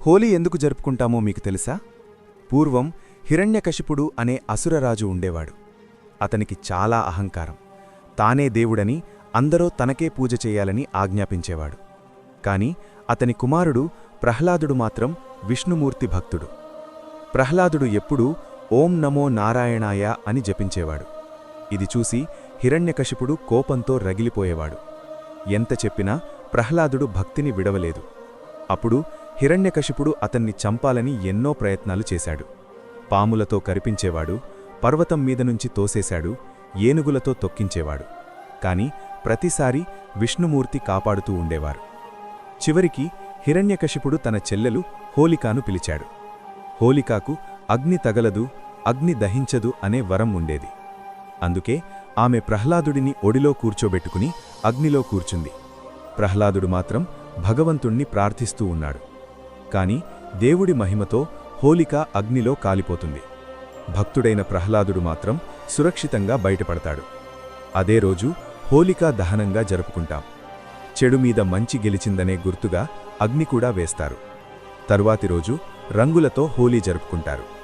హోలీ ఎందుకు జరుపుకుంటామో మీకు తెలుసా? పూర్వం హిరణ్యకశిపుడు అనే అసురరాజు ఉండేవాడు. అతనికి చాలా అహంకారం. తానే దేవుడని, అందరూ తనకే పూజ చేయాలని ఆజ్ఞాపించేవాడు. కాని అతని కుమారుడు ప్రహ్లాదుడు మాత్రం విష్ణుమూర్తి భక్తుడు. ప్రహ్లాదుడు ఎప్పుడూ ఓం నమో నారాయణాయ అని జపించేవాడు. ఇది చూసి హిరణ్యకశిపుడు కోపంతో రగిలిపోయేవాడు. ఎంత చెప్పినా ప్రహ్లాదుడు భక్తిని విడవలేదు. అప్పుడు హిరణ్యకశిపుడు అతన్ని చంపాలని ఎన్నో ప్రయత్నాలు చేశాడు. పాములతో కరిపించేవాడు, పర్వతం మీదనుంచి తోసేశాడు, ఏనుగులతో తొక్కించేవాడు. కాని ప్రతిసారీ విష్ణుమూర్తి కాపాడుతూ ఉండేవారు. చివరికి హిరణ్యకశిపుడు తన చెల్లెలు హోలికాను పిలిచాడు. హోలికాకు అగ్ని తగలదు, అగ్ని దహించదు అనే వరం ఉండేది. అందుకే ఆమె ప్రహ్లాదుడిని ఒడిలో కూర్చోబెట్టుకుని అగ్నిలో కూర్చుంది. ప్రహ్లాదుడు మాత్రం భగవంతుణ్ణి ప్రార్థిస్తూ ఉన్నాడు. కాని దేవుడి మహిమతో హోలిక అగ్నిలో కాలిపోతుంది. భక్తుడైన ప్రహ్లాదుడు మాత్రం సురక్షితంగా బయటపడతాడు. అదే రోజు హోలికా దహనంగా జరుపుకుంటాం. చెడు మీద మంచి గెలిచిందనే గుర్తుగా అగ్ని కూడా వేస్తారు. తరువాతి రోజు రంగులతో హోలీ జరుపుకుంటారు.